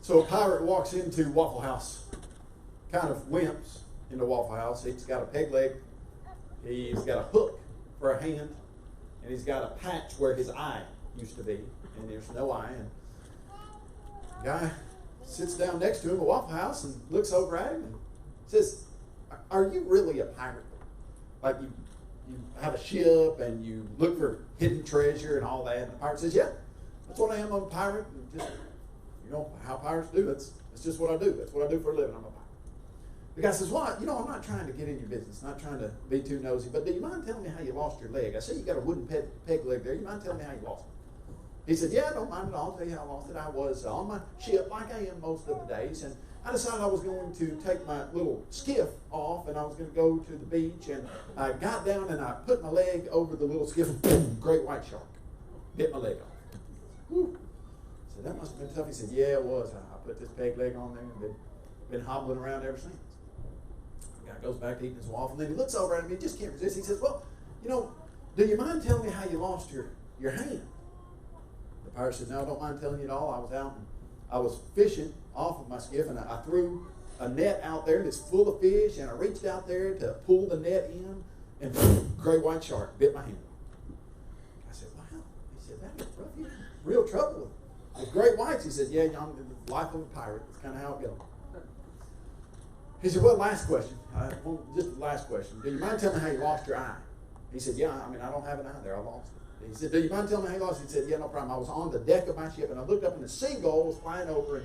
So a pirate walks into Waffle House, kind of limps into Waffle House. He's got a peg leg, he's got a hook for a hand, and he's got a patch where his eye used to be, and there's no eye. And the guy sits down next to him at Waffle House and looks over at him and says, "Are you really a pirate? Like you have a ship and you look for hidden treasure and all that?" And the pirate says, "Yeah, that's what I am. I'm a pirate. And just, you know, how pirates do. That's just what I do. That's what I do for a living. I'm a pirate." The guy says, "Well, you know, I'm not trying to get in your business, not trying to be too nosy, but do you mind telling me how you lost your leg? I see you got a wooden peg leg there. You mind telling me how you lost it?" He said, "Yeah, I don't mind at all. I'll tell you how I lost it. I was on my ship like I am most of the days, and I decided I was going to take my little skiff off, and I was going to go to the beach, and I got down and I put my leg over the little skiff, and boom, great white shark. Bit my leg off." Whew. So that must have been tough. He said, "Yeah, it was. I put this peg leg on there and been hobbling around ever since." The guy goes back to eating his waffle, and then he looks over at me, he just can't resist. He says, "Well, you know, do you mind telling me how you lost your hand?" The pirate said, "No, I don't mind telling you at all. I was out and I was fishing off of my skiff, and I threw a net out there that's full of fish, and I reached out there to pull the net in, and boom, great white shark bit my hand." I said, "Wow." He said, "That was rough. You had real trouble with great whites." He said, "Yeah, I'm the life of a pirate. That's kind of how it goes." He said, "Well, last question. Just the last question. Do you mind telling me how you lost your eye?" He said, "Yeah, I mean, I don't have an eye there. I lost it." He said, "Do you mind telling me how you lost it?" He said, "Yeah, no problem. I was on the deck of my ship, and I looked up, and a seagull was flying over,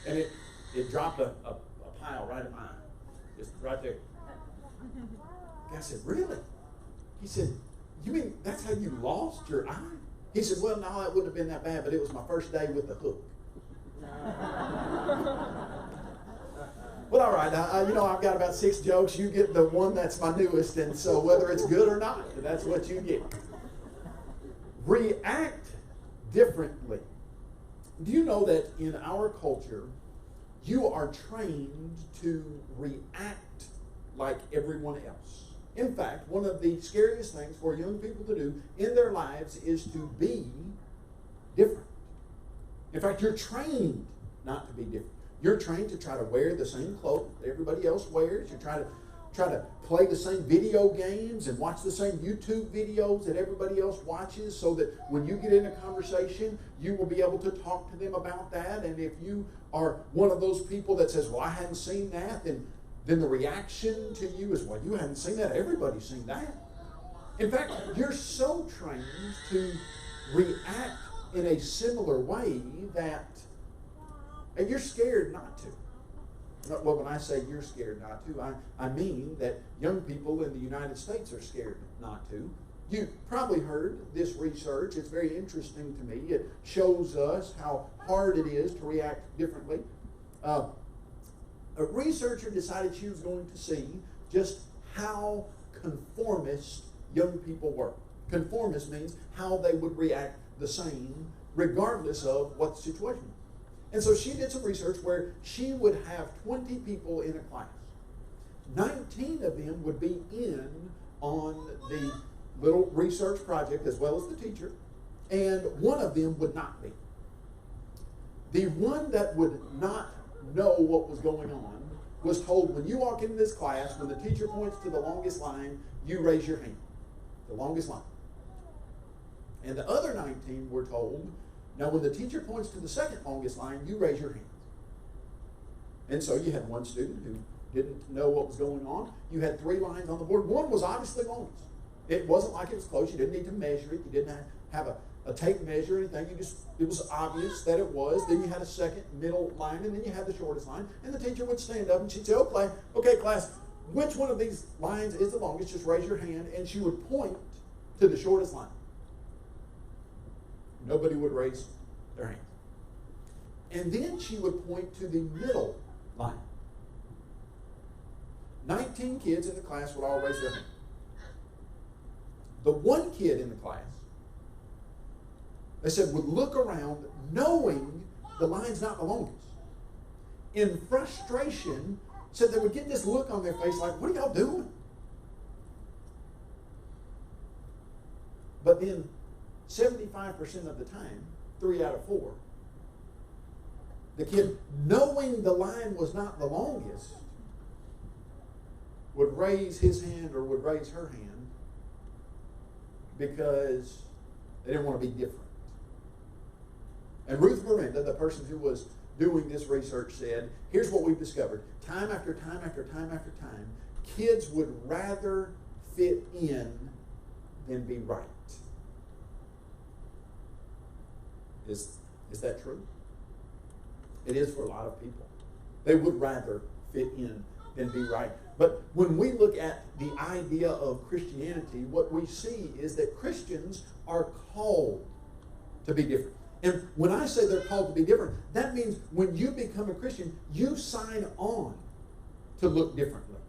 and it dropped a pile right in my eye. Just right there." The guy said, "Really?" He said, "You mean that's how you lost your eye?" He said, "Well, no, it wouldn't have been that bad, but it was my first day with the hook." Well, all right, I've got about 6 jokes. You get the one that's my newest, and so whether it's good or not, that's what you get. React differently. Do you know that in our culture, you are trained to react like everyone else? In fact, one of the scariest things for young people to do in their lives is to be different. In fact, you're trained not to be different. You're trained to try to wear the same clothes that everybody else wears. You try to play the same video games and watch the same YouTube videos that everybody else watches, so that when you get in a conversation, you will be able to talk to them about that. And if you are one of those people that says, "Well, I hadn't seen that," then the reaction to you is, "Well, you hadn't seen that. Everybody's seen that." In fact, you're so trained to react in a similar way that you're scared not to. Well, when I say you're scared not to, I mean that young people in the United States are scared not to. You probably heard this research. It's very interesting to me. It shows us how hard it is to react differently. A researcher decided she was going to see just how conformist young people were. Conformist means how they would react the same regardless of what the situation was. And so she did some research where she would have 20 people in a class. 19 of them would be in on the little research project as well as the teacher, and one of them would not be. The one that would not know what was going on was told, when you walk into this class, when the teacher points to the longest line, you raise your hand. The longest line. And the other 19 were told, now when the teacher points to the second longest line, you raise your hand. And so you had one student who didn't know what was going on. You had 3 lines on the board. One was obviously longest. It wasn't like it was close. You didn't need to measure it. You didn't have a tape measure or anything. It was obvious that it was. Then you had a second middle line, and then you had the shortest line. And the teacher would stand up and she'd say, okay, class, which one of these lines is the longest? Just raise your hand. And she would point to the shortest line. Nobody would raise their hand. And then she would point to the middle line. 19 kids in the class would all raise their hand. The one kid in the class, they said, would look around knowing the line's not the longest. In frustration, said they would get this look on their face like, what are y'all doing? But then 75% of the time, 3 out of 4, The kid, knowing the line was not the longest, would raise his hand or would raise her hand because they didn't want to be different. And Ruth Miranda, the person who was doing this research, said, here's what we've discovered. Time after time after time after time, kids would rather fit in than be right. Is that true? It is for a lot of people. They would rather fit in than be right. But when we look at the idea of Christianity, what we see is that Christians are called to be different. And when I say they're called to be different, that means when you become a Christian, you sign on to look differently.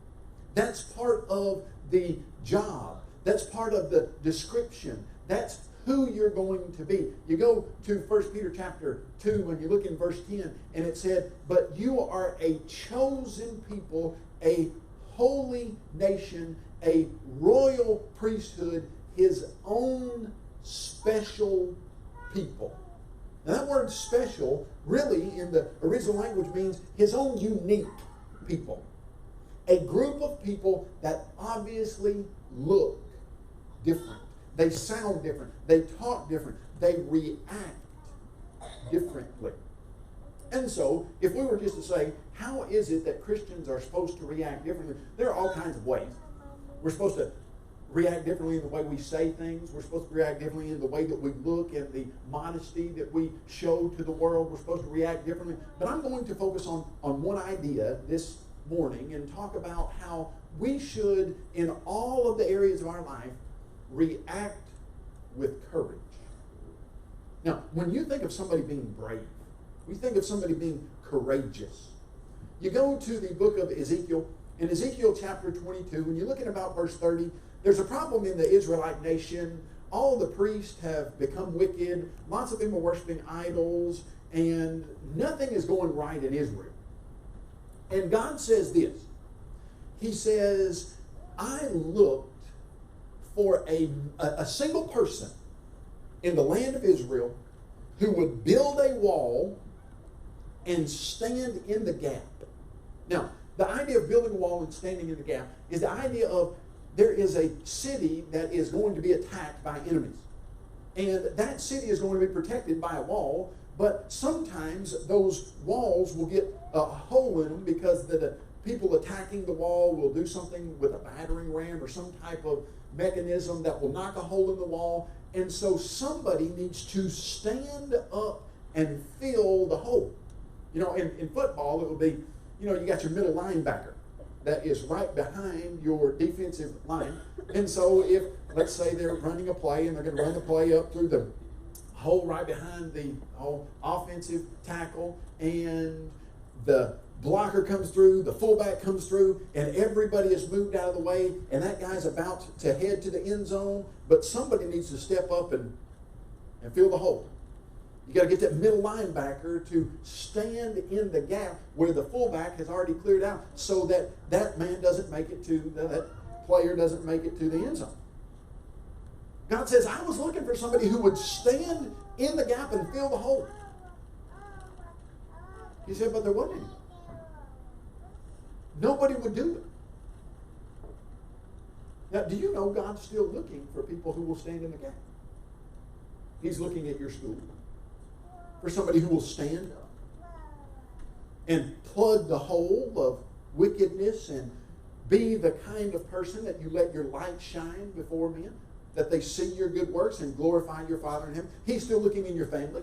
That's part of the job. That's part of the description. That's who you're going to be. You go to 1 Peter chapter 2 and you look in verse 10, and it said, but you are a chosen people, a holy nation, a royal priesthood, his own special people. Now that word special really in the original language means his own unique people. A group of people that obviously look different. They sound different. They talk different. They react differently. And so, if we were just to say, how is it that Christians are supposed to react differently? There are all kinds of ways. We're supposed to react differently in the way we say things. We're supposed to react differently in the way that we look and the modesty that we show to the world. We're supposed to react differently. But I'm going to focus on one idea this morning and talk about how we should, in all of the areas of our life, react with courage. Now, when you think of somebody being brave, we think of somebody being courageous. You go to the book of Ezekiel, in Ezekiel chapter 22, when you look at about verse 30, there's a problem in the Israelite nation. All the priests have become wicked. Lots of them are worshiping idols, and nothing is going right in Israel. And God says this. He says, I looked for a single person in the land of Israel who would build a wall and stand in the gap. Now, the idea of building a wall and standing in the gap is the idea of there is a city that is going to be attacked by enemies. And that city is going to be protected by a wall, but sometimes those walls will get a hole in them because the people attacking the wall will do something with a battering ram or some type of mechanism that will knock a hole in the wall. And so somebody needs to stand up and fill the hole. You know, in football, it would be, you know, you got your middle linebacker that is right behind your defensive line. And so if, let's say they're running a play and they're going to run the play up through the hole right behind the offensive tackle, and the blocker comes through, the fullback comes through, and everybody is moved out of the way, and that guy's about to head to the end zone, but somebody needs to step up and fill the hole. You got to get that middle linebacker to stand in the gap where the fullback has already cleared out, so that that man doesn't make it to, that player doesn't make it to the end zone. God says, I was looking for somebody who would stand in the gap and fill the hole. He said, but there wasn't any. Nobody would do it. Now, do you know God's still looking for people who will stand in the gap? He's looking at your school for somebody who will stand and plug the hole of wickedness and be the kind of person that you let your light shine before men, that they see your good works and glorify your Father in heaven. He's still looking in your family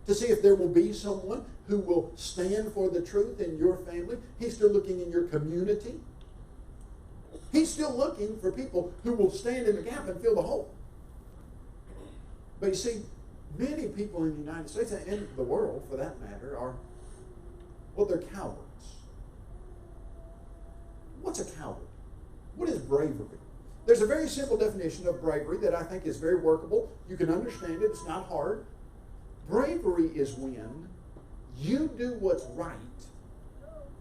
to see if there will be someone who will stand for the truth in your family. He's still looking in your community. He's still looking for people who will stand in the gap and fill the hole. But you see, many people in the United States and in the world, for that matter, they're cowards. What's a coward? What is bravery? There's a very simple definition of bravery that I think is very workable. You can understand it. It's not hard. Bravery is when you do what's right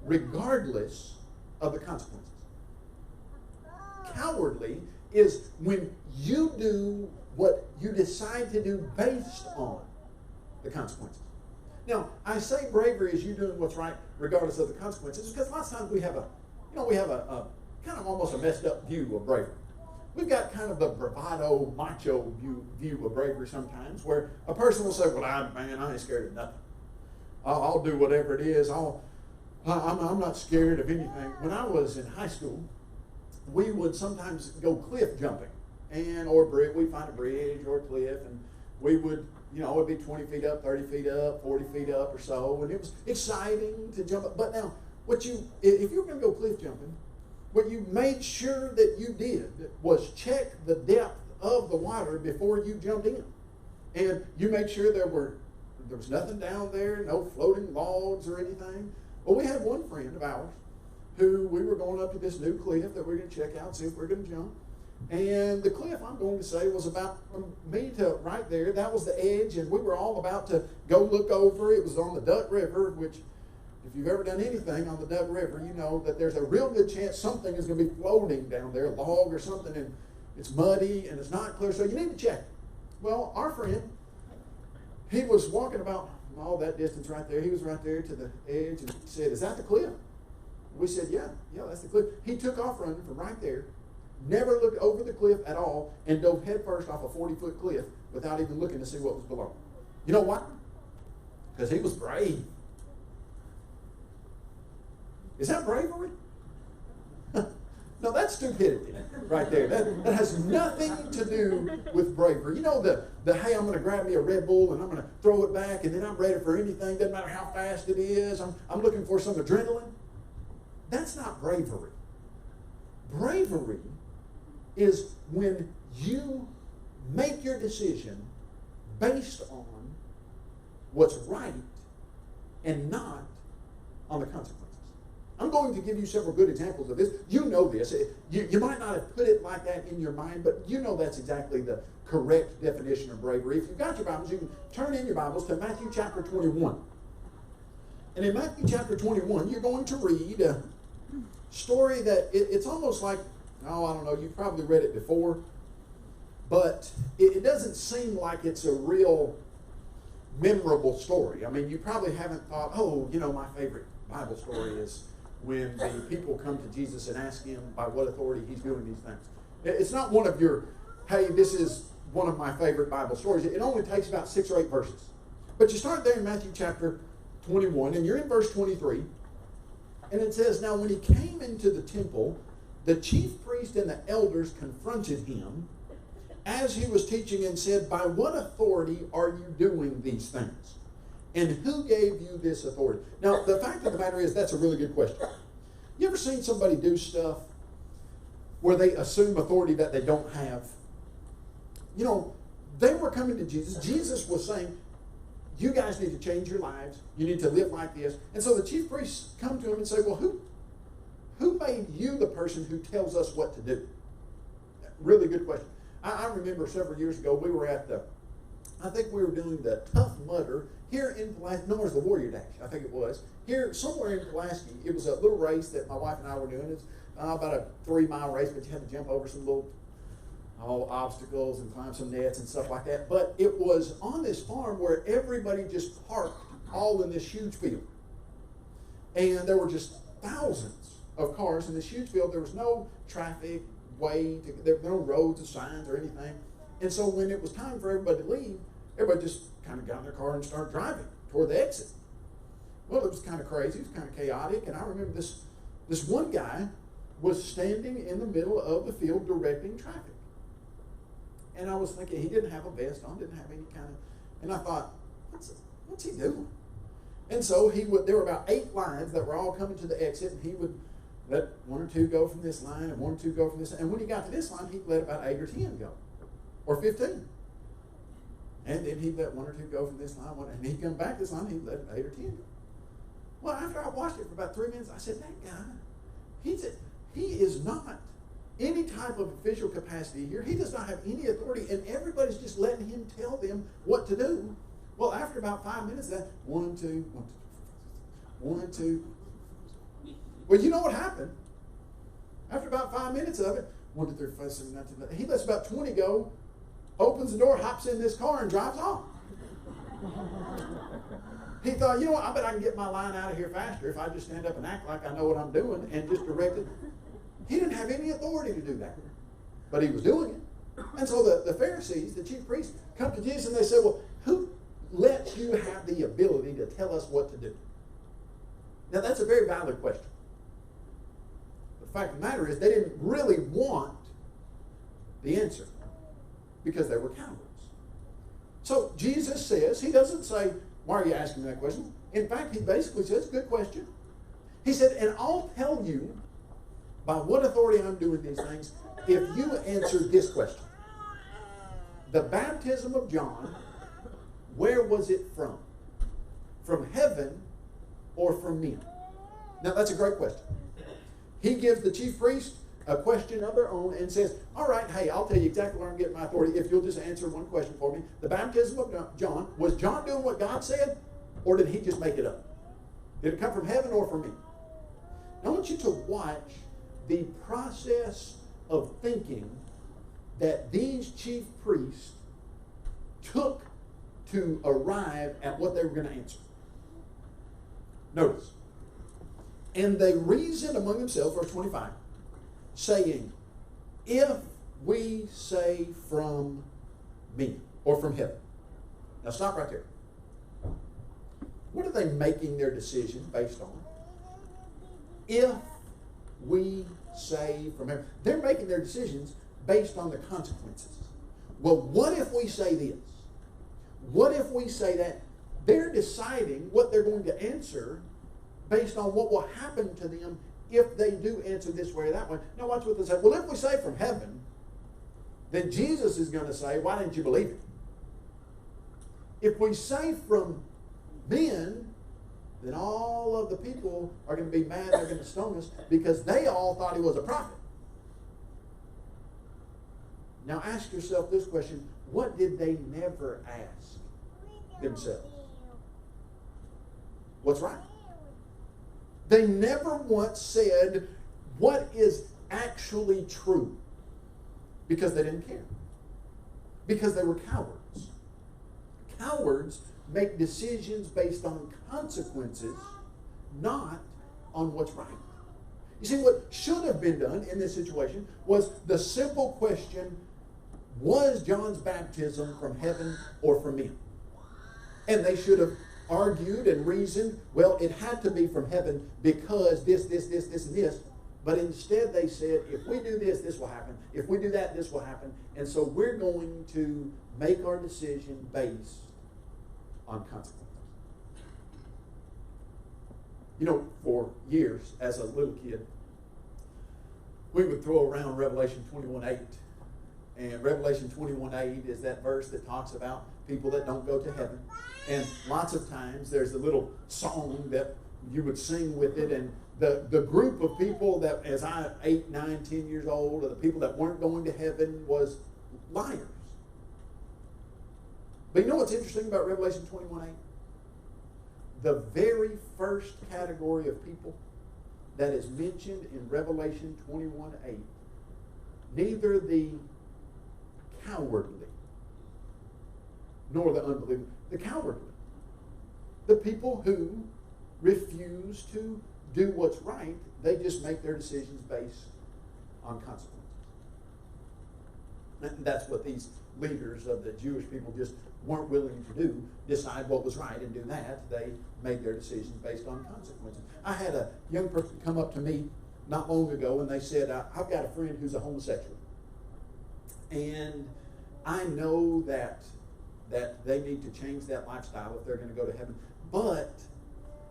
regardless of the consequences. Cowardly is when you do what you decide to do based on the consequences. Now, I say bravery is you doing what's right regardless of the consequences, because lots of times we have a kind of almost a messed up view of bravery. We've got kind of the bravado, macho view of bravery sometimes, where a person will say, well, I ain't scared of nothing. I'll do whatever it is. I'm not scared of anything. When I was in high school, we would sometimes go cliff jumping, or we'd find a bridge or a cliff, and we would, it'd be 20 feet up, 30 feet up, 40 feet up or so, and it was exciting to jump up. But now, if you were going to go cliff jumping, what you made sure that you did was check the depth of the water before you jumped in. And you made sure there was nothing down there, no floating logs or anything. Well, we had one friend of ours who we were going up to this new cliff that we were going to check out, see if we we're going to jump. And the cliff, I'm going to say, was about from me to right there. That was the edge, and we were all about to go look over. It was on the Duck River, which, if you've ever done anything on the Duck River, you know that there's a real good chance something is going to be floating down there, a log or something, and it's muddy and it's not clear, so you need to check. Well, our friend, he was walking about all that distance right there. He was right there to the edge and said, is that the cliff? We said, yeah, that's the cliff. He took off running from right there, never looked over the cliff at all, and dove headfirst off a 40-foot cliff without even looking to see what was below. You know why? Because he was brave. Is that bravery? No, that's stupidity right there. That has nothing to do with bravery. You know the hey, I'm going to grab me a Red Bull and I'm going to throw it back and then I'm ready for anything. Doesn't matter how fast it is. I'm looking for some adrenaline. That's not bravery. Bravery is when you make your decision based on what's right and not on the consequences. I'm going to give you several good examples of this. You know this. You might not have put it like that in your mind, but you know that's exactly the correct definition of bravery. If you've got your Bibles, you can turn in your Bibles to Matthew chapter 21. And in Matthew chapter 21, you're going to read a story that it's almost like, I don't know, you've probably read it before, but it doesn't seem like it's a real memorable story. I mean, you probably haven't thought, my favorite Bible story is when the people come to Jesus and ask him by what authority he's doing these things. It's not one of your, hey, this is one of my favorite Bible stories. It only takes about 6 or 8 verses. But you start there in Matthew chapter 21, and you're in verse 23, and it says, now when he came into the temple, the chief priest and the elders confronted him as he was teaching and said, by what authority are you doing these things? And who gave you this authority? Now, the fact of the matter is, that's a really good question. You ever seen somebody do stuff where they assume authority that they don't have? They were coming to Jesus. Jesus was saying, you guys need to change your lives. You need to live like this. And so the chief priests come to him and say, well, who made you the person who tells us what to do? Really good question. I remember several years ago, we were at I think we were doing the Tough Mudder here in Pulaski. No, it was the Warrior Dash, I think it was. Here, somewhere in Pulaski, it was a little race that my wife and I were doing. It's about a 3-mile race, but you had to jump over some little obstacles and climb some nets and stuff like that. But it was on this farm where everybody just parked all in this huge field. And there were just thousands of cars in this huge field. There was no traffic way, there were no roads or signs or anything. And so when it was time for everybody to leave, everybody just kind of got in their car and started driving toward the exit. Well, it was kind of crazy. It was kind of chaotic. And I remember this one guy was standing in the middle of the field directing traffic. And I was thinking, he didn't have a vest on, didn't have any kind of, and I thought, what's he doing? And so there were about 8 lines that were all coming to the exit, and he would let 1 or 2 go from this line and 1 or 2 go from this line. And when he got to this line, he'd let about 8 or 10 go, or 15. And then he'd let 1 or 2 go from this line, and he'd come back this line, he'd let 8 or 10 go. Well, after I watched it for about 3 minutes, I said, that guy, he is not any type of official capacity here. He does not have any authority, and everybody's just letting him tell them what to do. Well, after about 5 minutes, that 1, 2, 1, 2. Well, you know what happened? After about 5 minutes of it, 1, 2, 3, 4, 5, 6, 7, 8, 9, 10, 11. He lets about 20 go, opens the door, hops in this car, and drives off. He thought, you know what, I bet I can get my line out of here faster if I just stand up and act like I know what I'm doing and just direct it. He didn't have any authority to do that, but he was doing it. And so the Pharisees, the chief priests, come to Jesus and they say, well, who lets you have the ability to tell us what to do? Now, that's a very valid question. The fact of the matter is they didn't really want the answer because they were cowards. So Jesus says, he doesn't say, why are you asking me that question? In fact, he basically says, good question. He said, and I'll tell you by what authority I'm doing these things if you answer this question. The baptism of John, where was it from? From heaven or from men? Now, that's a great question. He gives the chief priest a question of their own and says, all right, hey, I'll tell you exactly where I'm getting my authority if you'll just answer one question for me. The baptism of John, was John doing what God said, or did he just make it up? Did it come from heaven or from me? Now, I want you to watch the process of thinking that these chief priests took to arrive at what they were going to answer. Notice. And they reasoned among themselves, verse 25, saying, if we say from me, or from heaven. Now stop right there. What are they making their decision based on? If we say from heaven. They're making their decisions based on the consequences. Well, what if we say this? What if we say that? They're deciding what they're going to answer based on what will happen to them if they do answer this way or that way. Now watch what they say. Well, if we say from heaven, then Jesus is going to say, why didn't you believe it? If we say from men, then all of the people are going to be mad, they're going to stone us because they all thought he was a prophet. Now ask yourself this question, what did they never ask themselves? What's right? They never once said what is actually true because they didn't care. Because they were cowards. Cowards make decisions based on consequences, not on what's right. You see, what should have been done in this situation was the simple question, was John's baptism from heaven or from men? And they should have argued and reasoned, well, it had to be from heaven because this, and this. But instead they said, if we do this, this will happen. If we do that, this will happen. And so we're going to make our decision based on consequences. You know, for years as a little kid, we would throw around Revelation 21:8. And Revelation 21:8 is that verse that talks about people that don't go to heaven. And lots of times there's a little song that you would sing with it. And the group of people that, as I 8, 9, 10 years old, or the people that weren't going to heaven was liars. But you know what's interesting about Revelation 21:8? The very first category of people that is mentioned in Revelation 21:8, neither the cowardly nor the unbelieving, the cowardly, the people who refuse to do what's right, they just make their decisions based on consequences. And that's what these leaders of the Jewish people just weren't willing to do, decide what was right and do that. They made their decisions based on consequences. I had a young person come up to me not long ago and they said, I've got a friend who's a homosexual. And I know that they need to change that lifestyle if they're going to go to heaven. But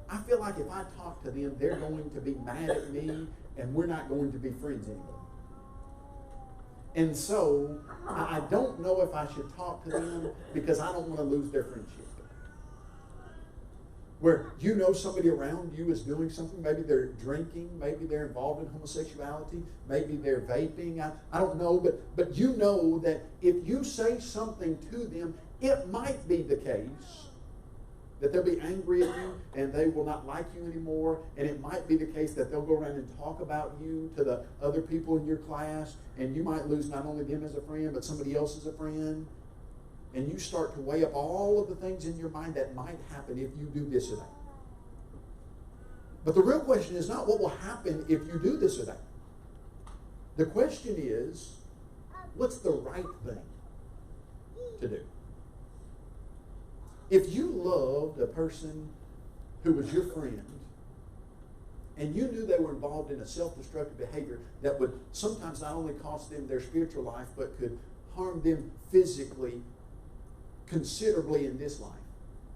I feel like if I talk to them, they're going to be mad at me and we're not going to be friends anymore. And so I don't know if I should talk to them because I don't want to lose their friendship. Where you know somebody around you is doing something, maybe they're drinking, maybe they're involved in homosexuality, maybe they're vaping, I don't know, but you know that if you say something to them, it might be the case that they'll be angry at you and they will not like you anymore, and it might be the case that they'll go around and talk about you to the other people in your class, and you might lose not only them as a friend, but somebody else as a friend. and you start to weigh up all of the things in your mind that might happen if you do this or that. But the real question is not what will happen if you do this or that. The question is, what's the right thing to do? If you loved a person who was your friend, and you knew they were involved in a self-destructive behavior that would sometimes not only cost them their spiritual life, but could harm them physically considerably in this life,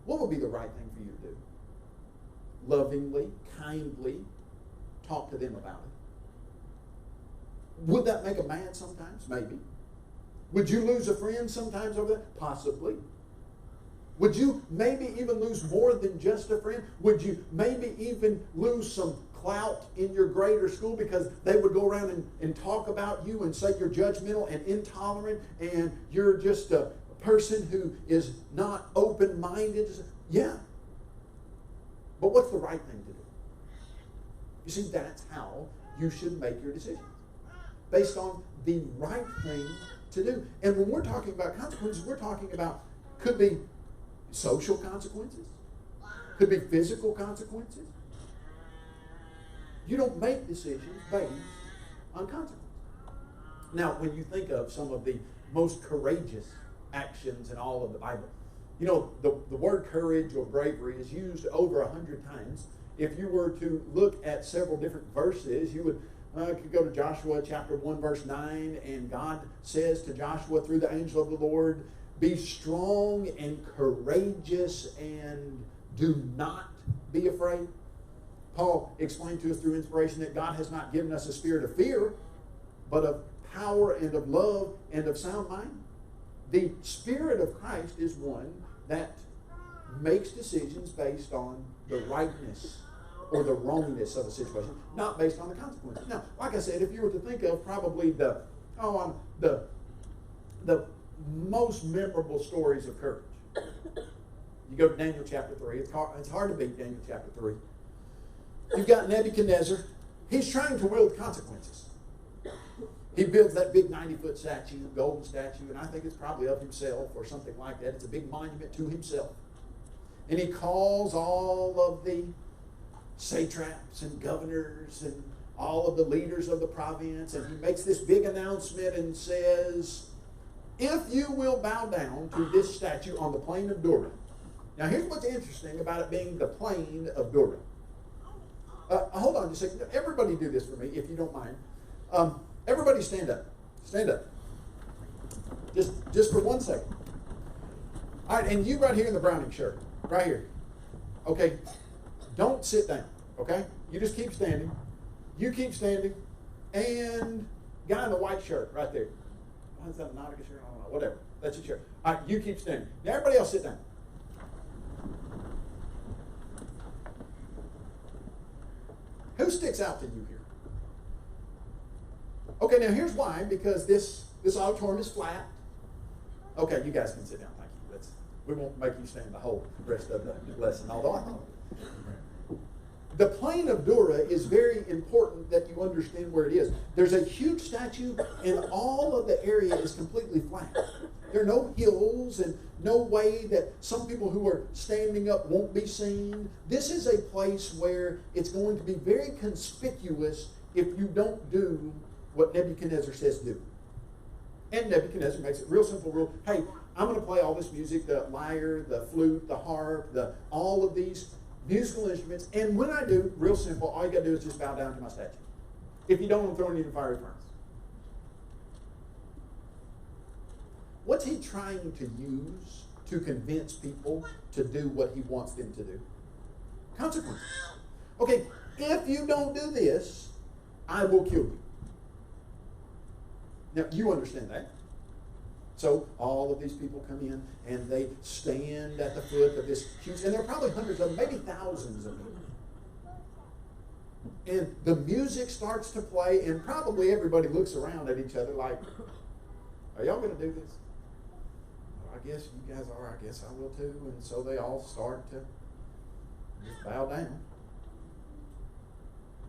what would be the right thing for you to do? Lovingly, kindly talk to them about it. Would that make them mad sometimes? Maybe. Would you lose a friend sometimes over that? Possibly. Would you maybe even lose more than just a friend? Would you maybe even lose some clout in your grade or school because they would go around and talk about you and say you're judgmental and intolerant and you're just a person who is not open-minded? Yeah. But what's the right thing to do? You see, that's how you should make your decisions. Based on the right thing to do. And when we're talking about consequences, we're talking about, could be social consequences, could be physical consequences. You don't make decisions based on consequences. Now, when you think of some of the most courageous actions in all of the Bible, you know, the word courage or bravery is used over 100 times. If you were to look at several different verses, you would could go to Joshua chapter 1, verse 9, and God says to Joshua through the angel of the Lord, be strong and courageous and do not be afraid. Paul explained to us through inspiration that God has not given us a spirit of fear, but of power and of love and of sound mind. The Spirit of Christ is one that makes decisions based on the rightness or the wrongness of a situation, not based on the consequences. Now, like I said, if you were to think of probably the most memorable stories of courage, you go to Daniel chapter 3. It's hard to beat Daniel chapter 3. You've got Nebuchadnezzar. He's trying to wield consequences. He builds that big 90-foot statue, golden statue, and I think it's probably of himself or something like that. It's a big monument to himself. And he calls all of the satraps and governors and all of the leaders of the province, and he makes this big announcement and says, if you will bow down to this statue on the plain of Dura. Now here's what's interesting about it being the plain of Dura. Hold on just a second. Everybody do this for me, if you don't mind. Everybody stand up. Stand up. Just for 1 second. All right, and you right here in the Browning shirt. Right here. Okay. Don't sit down. Okay? You just keep standing. You keep standing. And guy in the white shirt right there. Is that a Nautica shirt? I don't know. Whatever. That's your shirt. All right, you keep standing. Now everybody else sit down. Who sticks out to you here? Okay, now here's why. Because this auditorium is flat. Okay, you guys can sit down. Thank you. We won't make you stand the whole rest of the lesson, although I thought. The plain of Dura is very important that you understand where it is. There's a huge statue, and all of the area is completely flat. There are no hills and no way that some people who are standing up won't be seen. This is a place where it's going to be very conspicuous if you don't do what Nebuchadnezzar says do. And Nebuchadnezzar makes it real simple rule. Hey, I'm going to play all this music, the lyre, the flute, the harp, all of these musical instruments. And when I do, real simple, all you got to do is just bow down to my statue. If you don't, I'm throwing you in the fiery furnace. What's he trying to use to convince people to do what he wants them to do? Consequences. Okay, if you don't do this, I will kill you. Now, you understand that. So all of these people come in and they stand at the foot of this huge, and there are probably hundreds of them, maybe thousands of them. And the music starts to play, and probably everybody looks around at each other like, are y'all going to do this? Well, I guess you guys are. I guess I will too. And so they all start to just bow down.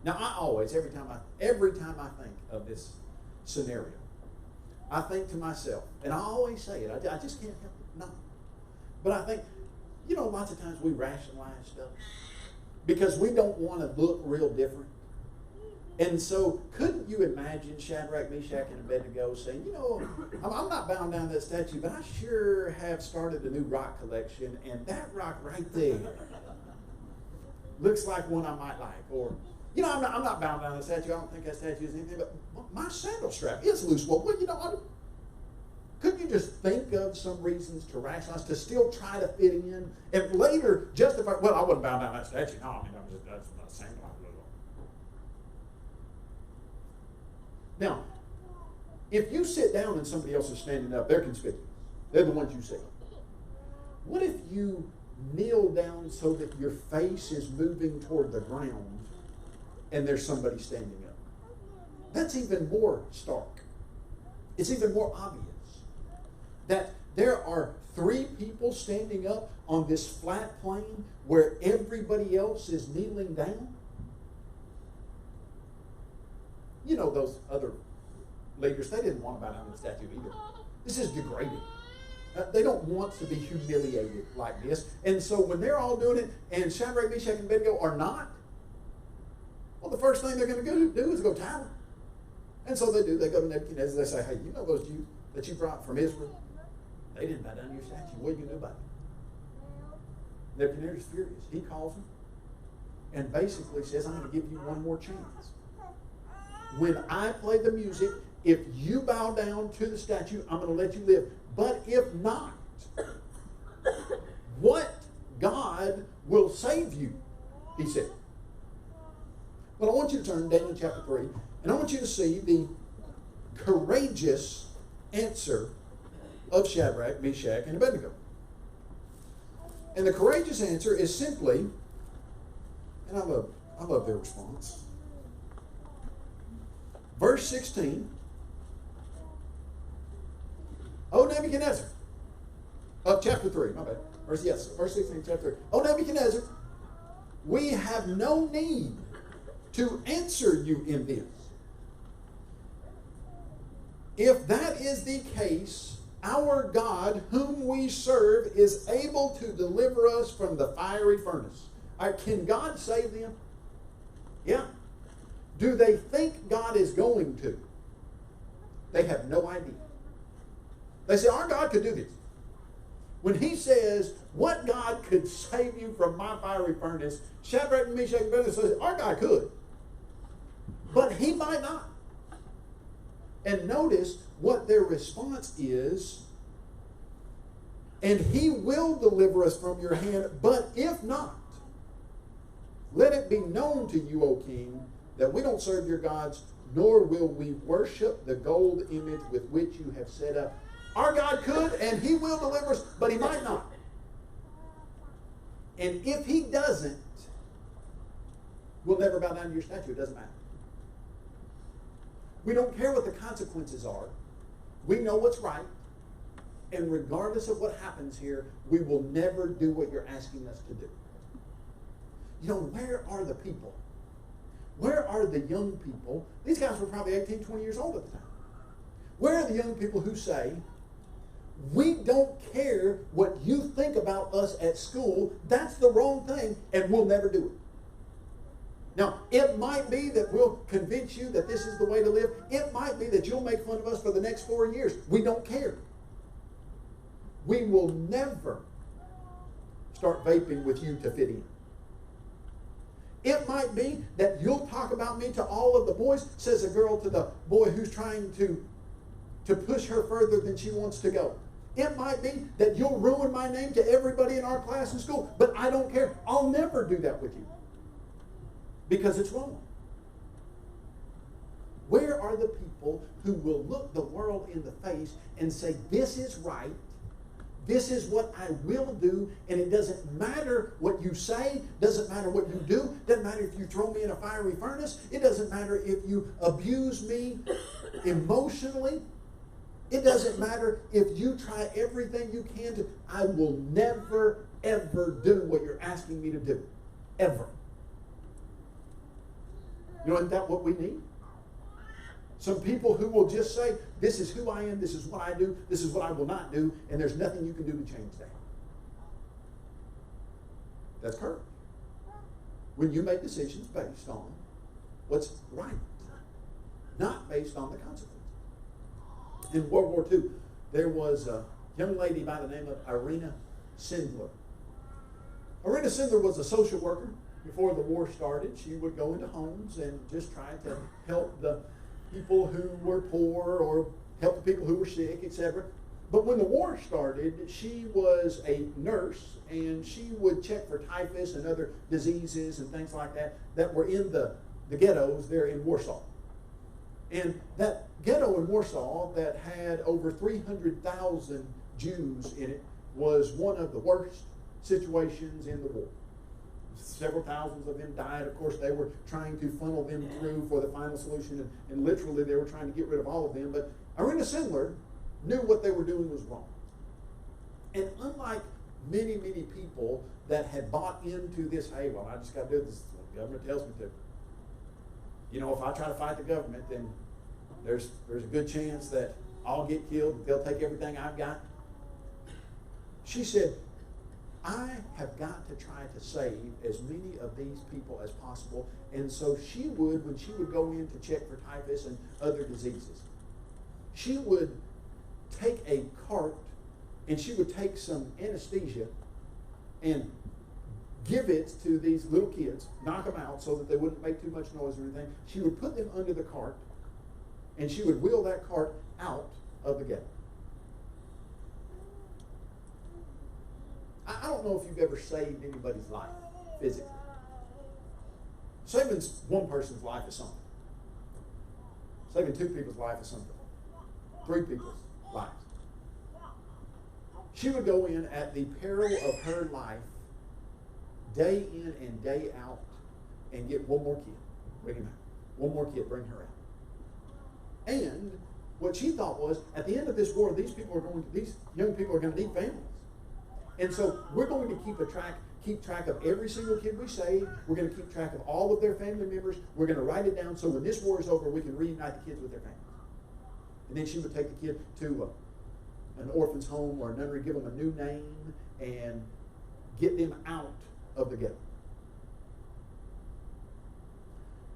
Now, I always, every time I think of this scenario, I think to myself, and I always say it, I just can't help it. not. But I think, lots of times we rationalize stuff because we don't want to look real different. And so couldn't you imagine Shadrach, Meshach, and Abednego saying, I'm not bowing down to that statue, but I sure have started a new rock collection, and that rock right there looks like one I might like. Or, I'm not bowing down to the statue. I don't think that statue is anything, but my sandal strap is loose. Well, couldn't you just think of some reasons to rationalize, to still try to fit in, and later justify, well, I wouldn't bow down to that statue. No, that's not sandal. Now, if you sit down and somebody else is standing up, they're conspicuous. They're the ones you see. What if you kneel down so that your face is moving toward the ground and there's somebody standing up? That's even more stark. It's even more obvious that there are 3 people standing up on this flat plane where everybody else is kneeling down. Those other leaders, they didn't want to bow down to the statue either. This is degrading. They don't want to be humiliated like this. And so when they're all doing it, and Shadrach, Meshach, and Abednego are not, well, the first thing they're going to do is go tell them. And so they do. They go to Nebuchadnezzar. They say, hey, those Jews that you brought from Israel? They didn't bow down to your statue. What are you going to do about it? Nebuchadnezzar's furious. He calls them and basically says, I'm going to give you one more chance. When I play the music, if you bow down to the statue, I'm going to let you live. But if not, what God will save you? He said. Well, I want you to turn to Daniel chapter 3, and I want you to see the courageous answer of Shadrach, Meshach, and Abednego. And the courageous answer is simply, and I love their response. Verse 16, O Nebuchadnezzar, of chapter 3, my bad. Verse 16, chapter 3. O Nebuchadnezzar, we have no need to answer you in this. If that is the case, our God, whom we serve, is able to deliver us from the fiery furnace. Can God save them? Yeah. Do they think God is going to? They have no idea. They say, our God could do this. When he says, what God could save you from my fiery furnace, Shadrach, Meshach, and Abednego says, our God could. But he might not. And notice what their response is. And he will deliver us from your hand, but if not, let it be known to you, O king, that we don't serve your gods, nor will we worship the gold image with which you have set up. Our God could, and he will deliver us, but he might not. And if he doesn't, we'll never bow down to your statue. It doesn't matter. We don't care what the consequences are. We know what's right. And regardless of what happens here, we will never do what you're asking us to do. Where are the people? Where are the young people? These guys were probably 18, 20 years old at the time. Where are the young people who say, we don't care what you think about us at school, that's the wrong thing, and we'll never do it. Now, it might be that we'll convince you that this is the way to live. It might be that you'll make fun of us for the next 4 years. We don't care. We will never start vaping with you to fit in. It might be that you'll talk about me to all of the boys, says a girl to the boy who's trying to push her further than she wants to go. It might be that you'll ruin my name to everybody in our class and school, but I don't care. I'll never do that with you because it's wrong. Where are the people who will look the world in the face and say, this is right, this is what I will do, and it doesn't matter what you say, doesn't matter what you do, doesn't matter if you throw me in a fiery furnace, it doesn't matter if you abuse me emotionally, it doesn't matter if you try everything you can to, I will never, ever do what you're asking me to do. Ever. Isn't that what we need? Some people who will just say, this is who I am, this is what I do, this is what I will not do, and there's nothing you can do to change that. That's courage. When you make decisions based on what's right, not based on the consequences. In World War II, there was a young lady by the name of Irena Sindler. Irena Sindler was a social worker before the war started. She would go into homes and just try to help the people who were poor or help the people who were sick, etc. But when the war started, she was a nurse, and she would check for typhus and other diseases and things like that that were in the ghettos there in Warsaw. And that ghetto in Warsaw that had over 300,000 Jews in it was one of the worst situations in the war. Several thousands of them died. Of course, they were trying to funnel them through for the final solution, and literally they were trying to get rid of all of them. But Irena Sindler knew what they were doing was wrong. And unlike many, many people that had bought into this, hey, well, I just got to do this, the government tells me to. You know, if I try to fight the government, then there's a good chance that I'll get killed, and they'll take everything I've got. She said, I have got to try to save as many of these people as possible. And so she would, when she would go in to check for typhus and other diseases, she would take a cart and she would take some anesthesia and give it to these little kids, knock them out so that they wouldn't make too much noise or anything. She would put them under the cart, and she would wheel that cart out of the ghetto. I don't know if you've ever saved anybody's life physically. Saving one person's life is something. Saving two people's life is something. Three people's lives. She would go in at the peril of her life, day in and day out, and get one more kid, bring him out. One more kid, bring her out. And what she thought was, at the end of this war, these young people are going to need families. And so we're going to keep track of every single kid we save. We're going to keep track of all of their family members. We're going to write it down so when this war is over, we can reunite the kids with their families. And then she would take the kid to an orphan's home or a nunnery, give them a new name, and get them out of the ghetto.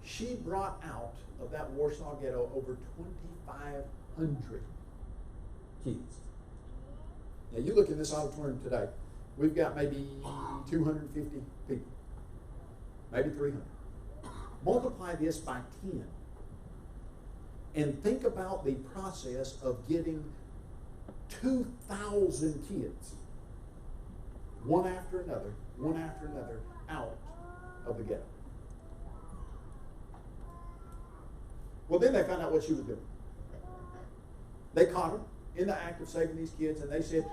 She brought out of that Warsaw ghetto over 2,500 kids. Now, you look in this auditorium today, we've got maybe 250 people, maybe 300. Multiply this by 10, and think about the process of getting 2,000 kids, one after another, out of the ghetto. Well, then they found out what she was doing. They caught her in the act of saving these kids, and they said,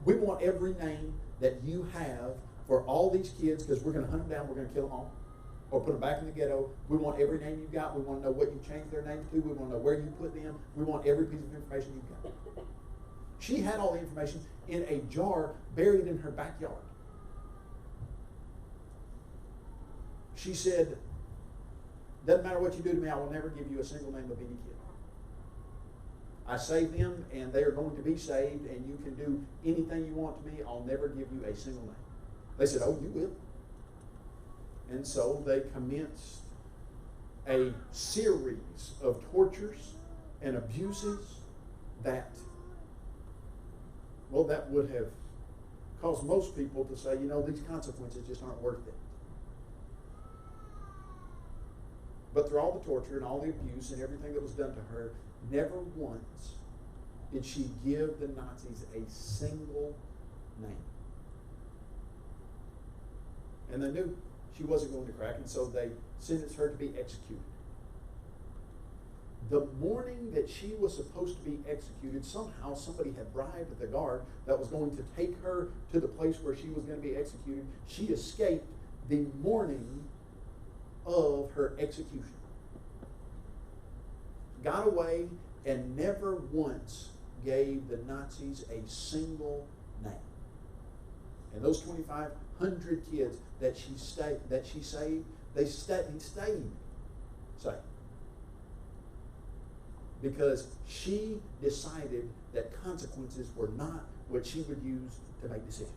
we want every name that you have for all these kids, because we're going to hunt them down, we're going to kill them all, or put them back in the ghetto. We want every name you've got. We want to know what you changed their names to. We want to know where you put them. We want every piece of information you've got. She had all the information in a jar buried in her backyard. She said, doesn't matter what you do to me, I will never give you a single name of any kid. I saved them, and they are going to be saved, and you can do anything you want to me. I'll never give you a single name. They said, oh, you will. And so they commenced a series of tortures and abuses that would have caused most people to say, these consequences just aren't worth it. But through all the torture and all the abuse and everything that was done to her, never once did she give the Nazis a single name. And they knew she wasn't going to crack, and so they sentenced her to be executed. The morning that she was supposed to be executed, somehow somebody had bribed the guard that was going to take her to the place where she was going to be executed. She escaped the morning of her execution. Got away and never once gave the Nazis a single name. And those 2,500 kids that she saved, they stayed saved. because she decided that consequences were not what she would use to make decisions.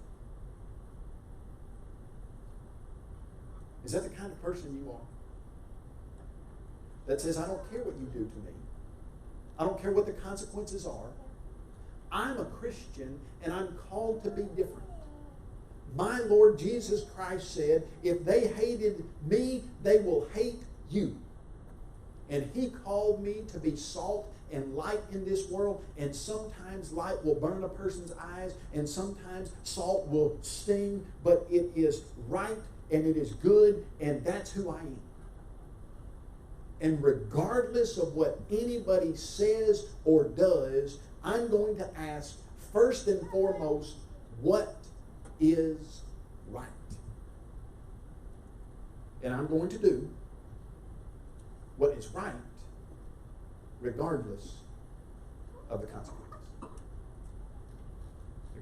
Is that the kind of person you are? That says, I don't care what you do to me. I don't care what the consequences are. I'm a Christian and I'm called to be different. My Lord Jesus Christ said, if they hated me, they will hate you. And He called me to be salt and light in this world, and sometimes light will burn a person's eyes, and sometimes salt will sting, but it is right and it is good, and that's who I am. And regardless of what anybody says or does, I'm going to ask first and foremost, what is right? And I'm going to do what is right regardless of the consequences. I'll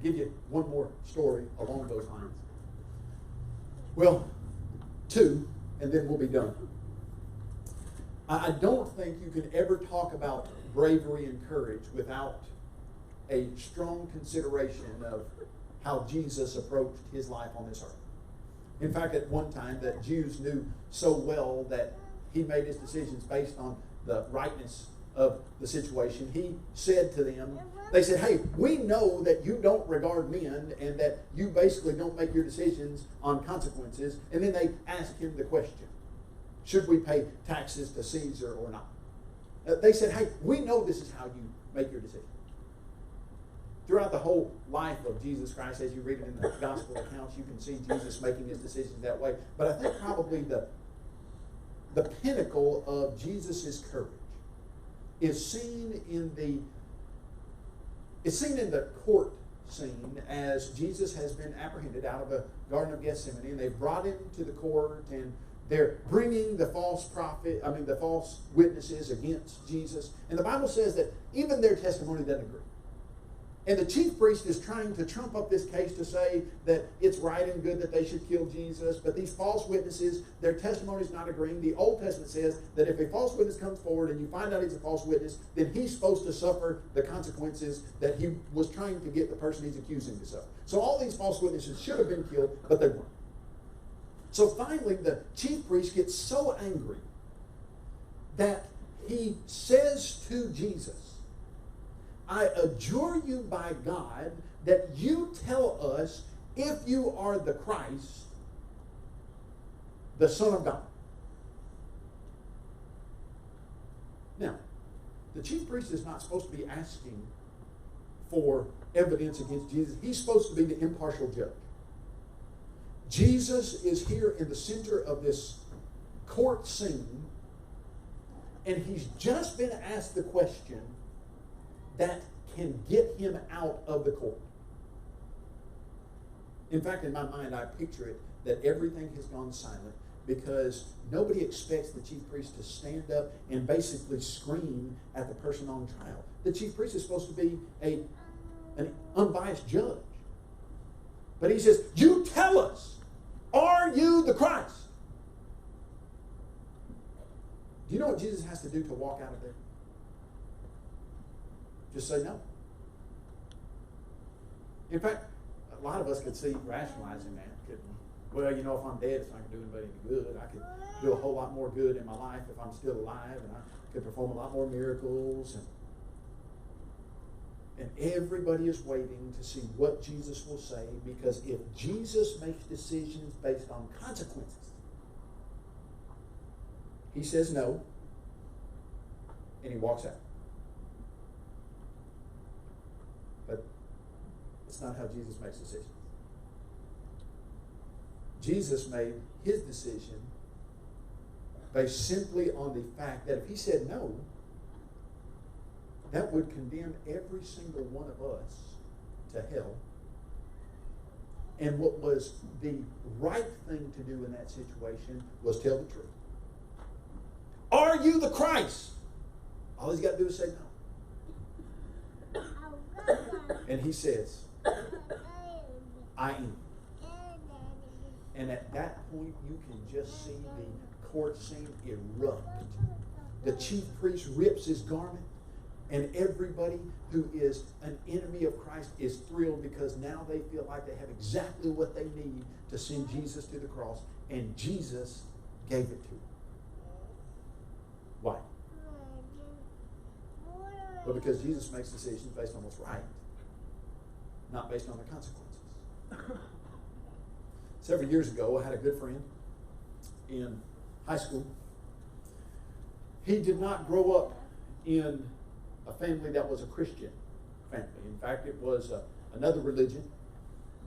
give you one more story along those lines. Well, two, and then we'll be done. I don't think you can ever talk about bravery and courage without a strong consideration of how Jesus approached his life on this earth. In fact, at one time, the Jews knew so well that he made his decisions based on the rightness of the situation. He said to them, they said, hey, we know that you don't regard men and that you basically don't make your decisions on consequences. And then they asked him the question, should we pay taxes to Caesar or not? They said, hey, we know this is how you make your decision. Throughout the whole life of Jesus Christ, as you read it in the gospel accounts, you can see Jesus making his decisions that way. But I think probably the pinnacle of Jesus' courage is seen in the court scene as Jesus has been apprehended out of the Garden of Gethsemane, and they've brought him to the court, and they're bringing the false witnesses against Jesus. And the Bible says that even their testimony doesn't agree. And the chief priest is trying to trump up this case to say that it's right and good that they should kill Jesus. But these false witnesses, their testimony is not agreeing. The Old Testament says that if a false witness comes forward and you find out he's a false witness, then he's supposed to suffer the consequences that he was trying to get the person he's accusing to suffer. So all these false witnesses should have been killed, but they weren't. So finally, the chief priest gets so angry that he says to Jesus, I adjure you by God that you tell us if you are the Christ, the Son of God. Now, the chief priest is not supposed to be asking for evidence against Jesus. He's supposed to be the impartial judge. Jesus is here in the center of this court scene, and he's just been asked the question that can get him out of the court. In fact, in my mind, I picture it that everything has gone silent because nobody expects the chief priest to stand up and basically scream at the person on trial. The chief priest is supposed to be an unbiased judge. But he says, you tell us, are you the Christ? Do you know what Jesus has to do to walk out of there? Just say no. In fact, a lot of us could see rationalizing that, couldn't we? Well, if I'm dead, it's not going to do anybody any good. I could do a whole lot more good in my life if I'm still alive, and I could perform a lot more miracles. And everybody is waiting to see what Jesus will say, because if Jesus makes decisions based on consequences, he says no, and he walks out. But it's not how Jesus makes decisions. Jesus made his decision based simply on the fact that if he said no, that would condemn every single one of us to hell. And what was the right thing to do in that situation was tell the truth. Are you the Christ? All he's got to do is say no. And he says, I am. And at that point, you can just see the court scene erupt. The chief priest rips his garment. And everybody who is an enemy of Christ is thrilled because now they feel like they have exactly what they need to send Jesus to the cross, and Jesus gave it to them. Why? Well, because Jesus makes decisions based on what's right, not based on the consequences. Several years ago, I had a good friend in high school. He did not grow up in a family that was a Christian family. In fact, it was another religion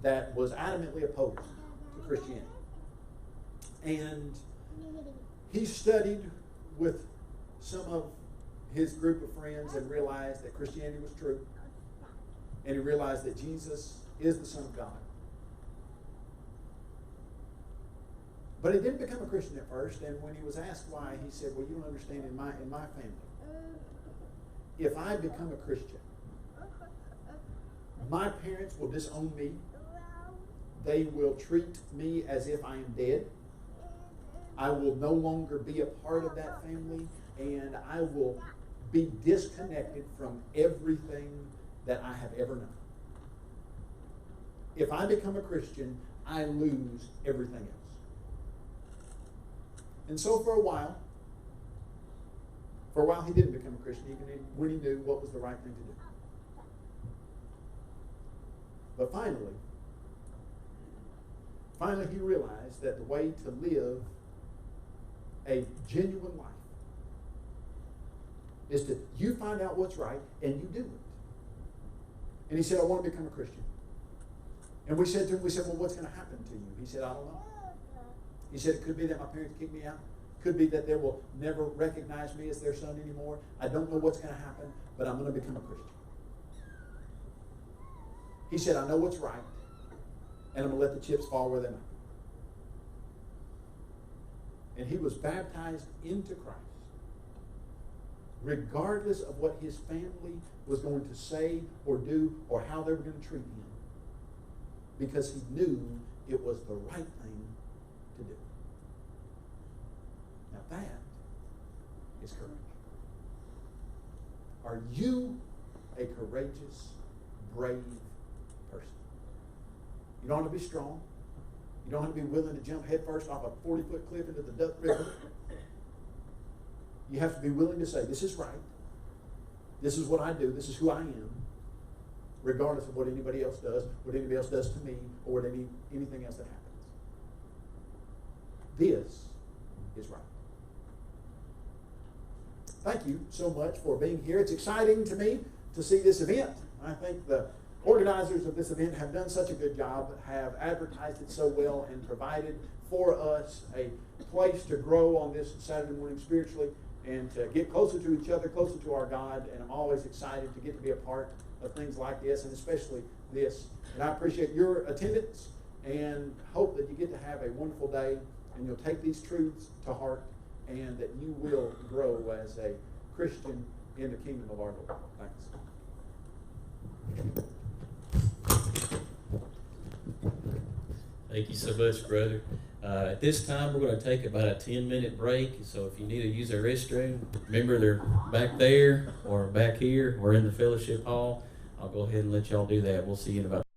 that was adamantly opposed to Christianity. And he studied with some of his group of friends and realized that Christianity was true. And he realized that Jesus is the Son of God. But he didn't become a Christian at first, and when he was asked why, he said, well, you don't understand, in my family, if I become a Christian, my parents will disown me. They will treat me as if I am dead. I will no longer be a part of that family, and I will be disconnected from everything that I have ever known. If I become a Christian, I lose everything else. And so for a while he didn't become a Christian, even when he knew what was the right thing to do. But finally he realized that the way to live a genuine life is that you find out what's right and you do it. And he said, I want to become a Christian. And we said to him, well, what's going to happen to you? He said, I don't know. He said, it could be that my parents kick me out. Could be that they will never recognize me as their son anymore. I don't know what's going to happen, but I'm going to become a Christian. He said, I know what's right, and I'm going to let the chips fall where they may. And he was baptized into Christ, regardless of what his family was going to say or do or how they were going to treat him, because he knew it was the right thing to do. Now that is courage. Are you a courageous, brave person? You don't have to be strong. You don't have to be willing to jump headfirst off a 40-foot cliff into the Duck River. You have to be willing to say, this is right. This is what I do. This is who I am, regardless of what anybody else does, what anybody else does to me, or what anything else that happens. This is right. Thank you so much for being here. It's exciting to me to see this event. I think the organizers of this event have done such a good job, have advertised it so well, and provided for us a place to grow on this Saturday morning spiritually and to get closer to each other, closer to our God. And I'm always excited to get to be a part of things like this, and especially this. And I appreciate your attendance and hope that you get to have a wonderful day and you'll take these truths to heart and that you will grow as a Christian in the kingdom of our Lord. Thanks. Thank you so much, brother. At this time, we're going to take about a 10-minute break. So if you need to use a restroom, remember they're back there or back here or in the fellowship hall. I'll go ahead and let y'all do that. We'll see you in about